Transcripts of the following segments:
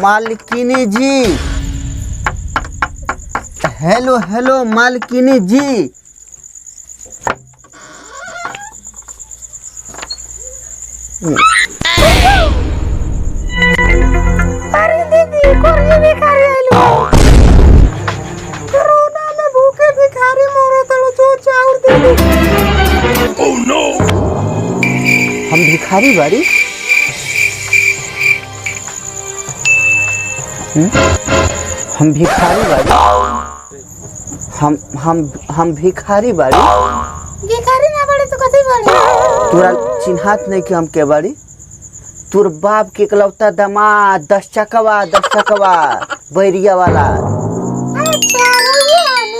मालकिनी जी, hello hello मालकिनी जी। अरे दीदी कोई भिखारी आइलो। कोरोना में भूखे भिखारी मरो तड़ो जो चाउर दे दे। ओह नो, हम भिखारी बाड़ी? हम भिखारी बाड़ी? हम भिखारी बाड़ी? भिखारी ना बाड़ी तो कथी बाड़ी? तोरा चिन्हात नहीं कि हम के बाड़ी? तोर बाप के इकलौता दामाद 10 चकवा बैरिया वाला। अच्छा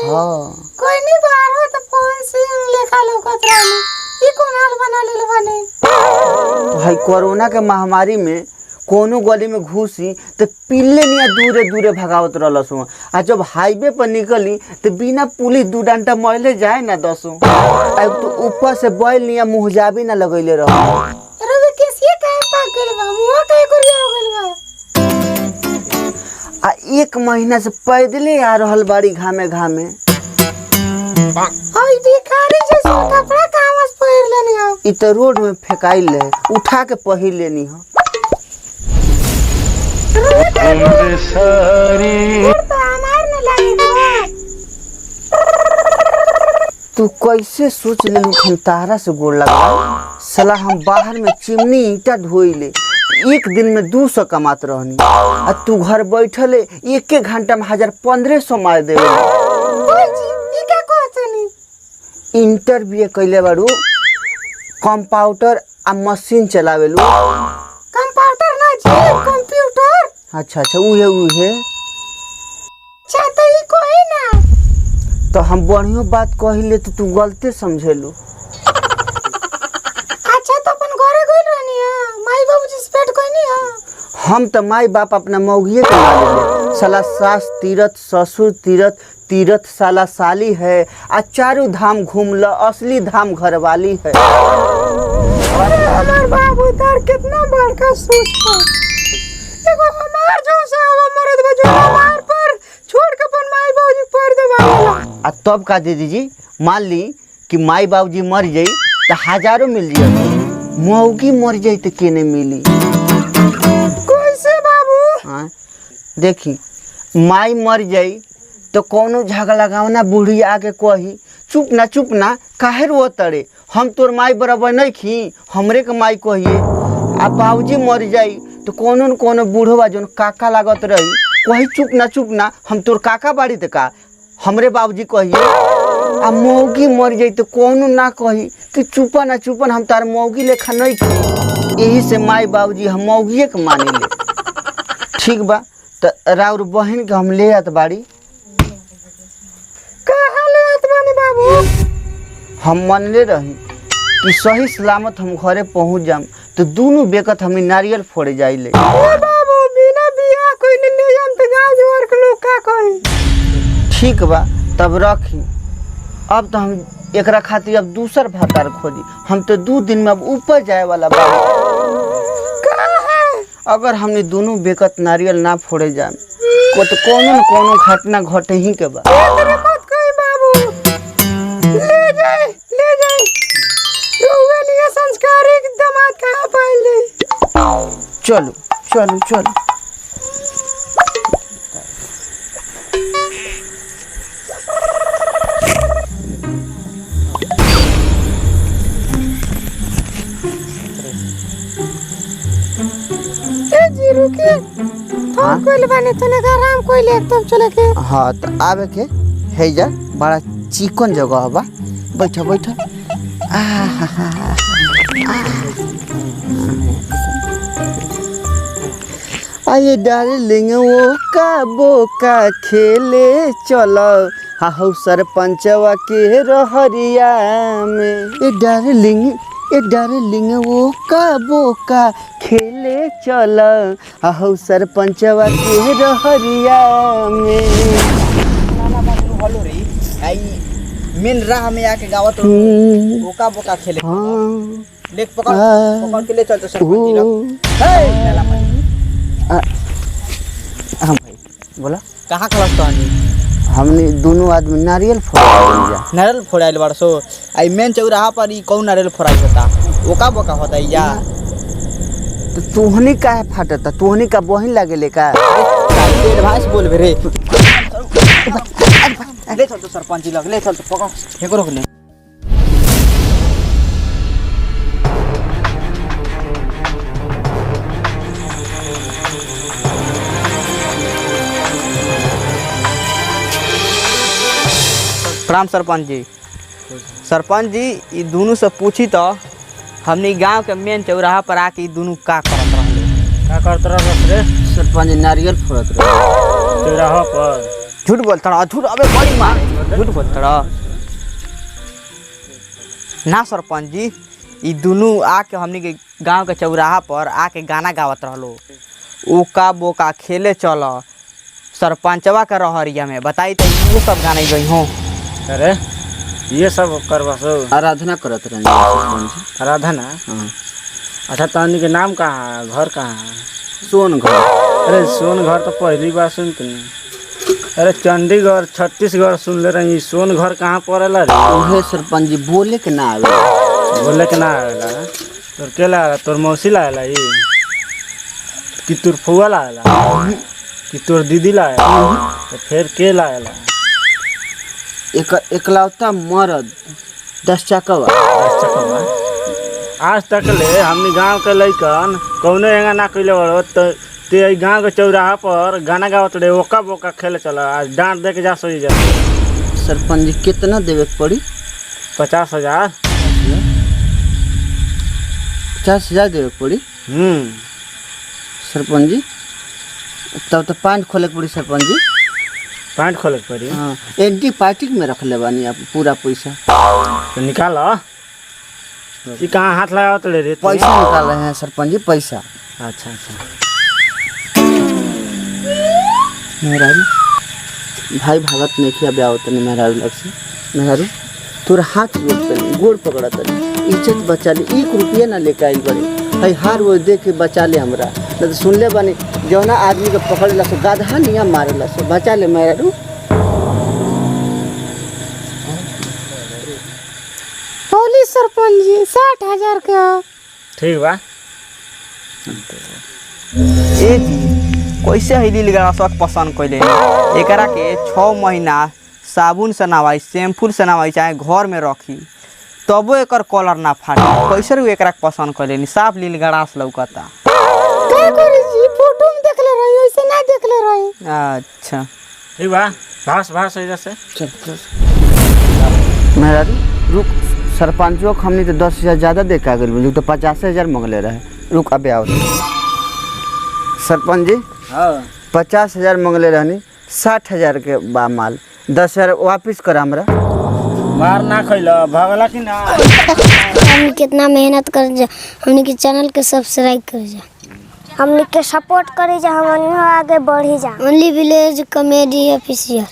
हाँ कोई नहीं बाहर हो तो फोन से लेखा लौकत रहनी। ई कोन हाल बना लेले बने? भाई कोरोना के महामारी में कोनो गली में घुसी तो पिल्ले निया दूरे दूरे भगावत रहलस। आ जब हाईवे पर निकली तो बिना पुलिस 2 डंडा मरले जाए ना 10। अब तो ऊपर से बैल निया मुहजाबी ना लगैले रह। अरे कैसे काहे पाक गेल बा? मुंह काहे करिया हो गेल बा? आ 1 महीना से पैदले आ रहल बाड़ी घामे घामे। हई भिखारी जैसा कपड़ा कहां से पहिर लेनी हो? इ तो रोड में फेकाइल है, उठा के पहिर लेनी हो। तू कैसे सोच ले हम तारा से गोड़ लगा? साला हम बाहर में चिमनी ईटा धोइले 1 दिन में 200 कमात रहनी। आ तू घर बैठले 1 घंटा में 1500 मार देवे। इंटरव्यू कैले बारू, कंप्यूटर आ मशीन चलावेलू। कंप्यूटर ना जी, कंप्यूटर। अच्छा उहे अच्छा तो ई कोई ना तो हम बढ़िया बात कहिले तो तू गलते समझेलू। अच्छा तो अपन घरे गइल रहनी है, माई बाबूजी से भेंट कइनी है? हम तो माई बाप अपना मौगिए के मान ले। साला सास तीरथ ससुर तीरथ तीरथ साला साली है। आ 4 धाम घूम ल, असली धाम घरवाली है। अरे हमार बाबू तार कितना बड़का सोच था। एगो हमार जो से हवा मरद बजो हमार पर छोड़ के अपन माई बाबूजी पर देवाला। आ तब का दीदी जी, मान ली कि माई बाबूजी मर जाई तो हजारों मिल जाई, मौगी मर जाई तो केने मिली? कैसे बाबू? हाँ देखी, माई मर जाई तो कोनो झगड़ा लगावना बूढ़ी आके कही चुप ना काहे रो तड़े, हम तोर माई बराबर नहीं खी, हमरे के माई कहिए। आ बाबूजी मर जाई तो कोनो न कोनो बूढ़वा जोन काका लागत रही कही चुप ना हम तोर काका बाड़ी त का, हमरे बाबूजी कहिए। आ मौगी मर जाई तो कोनो ना कही कि चुपन हम तार मौगी लेखा नहीं खी। यही से माई बाबूजी हम मौगिए के मानी ले। ठीक बा तो राउर बहन के हम ले आत बाड़ी। कहां ले आत बानी बाबू? हम मनले रही कि सही सलामत हम घरे पहुंच जाम तो दोनों बेकत हमें नारियल फोड़े जाइले। ए बाबू बिना बियाह कोई ले जाम तो गांव जवार के लोग का कहे? ठीक बा तब रखी। अब तो हम एकरा खातिर अब दूसर भातार खोजी। हम तो 2 दिन में अब ऊपर जाए वाला बा। अगर हमने दोनों बेकत नारियल ना फोड़े जाए को तो कोनो न कोनो घटना घटे ही के बा। मत कही बाबू, ले जाए रोवे निया संस्कारिक दामाद कहां पाइल जाई? चलो ए जी रुकिए, हम कोई बाने तने आराम कोई ले तब चले के। हाँ तो आवे के है जा, बड़ा चिकन जगह बा, बैठा। आइए डार्लिंग वो का बोका खेले चलो हाउ सरपंचवा के रहरिया में। ए डार्लिंग वो का बोका खेले चलो हाउ सरपंचवा के रहरिया में। हेलो रे आई मेन राह में आके गावत बोका बोका खेले। हाँ लेक पकड़ के ले चल तो सरपंच जी लोग। हे बोला कहाँ खलस तो हनी हमने दोनों आदमी नारियल फोड़ जा नारियल फोड़ाइल बाड़ सो आई मेन चौराहा पर ई कौन नारियल फोड़ाई होता ओका बोका होता या तो तुहनी का है फाटता तुहनी का बहिन लागेले का एडवांस बोल बे रे ले चल तो सरपंच लग ले चल तो पकड़ फेंको रोक ले प्रणाम सरपंच जी ई दोनों से पूछी तो हमनी गांव के मेन चौराहा पर आके ई दोनों का करत रहले का करत रहत रे सरपंच नारियल फोड़त रहे चौराहा पर झूठ बोलता रहा झूठ अबे बड़ी मार झूठ बोलता रहा ना सरपंच जी ई दोनों आके हमनी के गांव के चौराहा पर आके गाना गावत रहलो ओका बोका खेले चल सरपंचवा का रहरिया में बताई तो वो सब गाना गई हो अरे ये सब करवा सो आराधना करत रहे सरपंच आराधना हाँ अच्छा तहनी के नाम कहाँ है घर कहाँ है सोन घर अरे सोन घर तो पहली बार सुनते अरे चंडीगढ़ छत्तीसगढ़ सुन ले रही सोन घर कहाँ पड़ेला रे उहे सरपंच जी बोले के ना आवे बोले के ना आवेला तोर के लागला तोर मौसी लागला ये कि तोर फुआ लागला कि तोर दीदी लागला तो फिर के लागला एक एकलौता मर्द 10 चकवा आज तक ले हमनी गांव के लइकन कौनो एंगा ना कइले बड़ो तो ते गांव के चौराहा पर गाना गावत रहे ओका बोका खेले चला आज डांट दे के जा सोई जा सरपंच जी कितना देवे के पड़ी 50,000 50,000 देवे के पड़ी सरपंच जी तब तो पैंट खोले के पड़ी सरपंच जी पैंट खोले के पड़ी हाँ एंटीबायोटिक में रख ले बानी आप पूरा पैसा तो निकाल ये कहाँ हाथ लगावत रे तू? पैसा निकाल रहे हैं सरपंच जी पैसा अच्छा अच्छा मेहरारू भाई भागत नहीं किया ब्याह तनी मेहरारू लग से मेहरारू तोरा हाथ जोड़ते गोड़ पकड़त इज्जत बचा ले 1 रुपया ना लेके आई बड़े भाई हार वो दे के बचा ले हमरा नहीं तो सुन ले बानी जौना आदमी के पकड़ ला सो गाधा निया मारेला सो बचा ले मेहरारू बोली सरपंच जी 60,000 का ठीक बा ए जी कैसे है लील गाना शौक पसंद कैले एकरा के 6 महीना साबुन से नवाई शैम्पू से नवाई चाहे घर में रखी तबो एकर कलर ना फाटे कैसे रू एकरा के पसंद कैले साफ लील गड़ास लौकता का करी जी फोटो में देखले रही ऐसे ना देखले रही अच्छा ठीक बा भास भास है जैसे चल मेहरारू रुक सरपंचों को हमने तो 10,000 ज़्यादा दे के आ गए तो 50,000 मांगले रहे रुक अबे आओ सरपंच जी हाँ 50,000 मांगले रहनी 60,000 के बा माल 10,000 वापिस कर हमरा मार ना खइला भागला कि ना हमने कितना मेहनत कर जा हमने के चैनल के सब्सक्राइब कर जा हमने के सपोर्ट करे जा हम आगे बढ़ी जा ओनली विलेज कॉमेडी ऑफिशियल।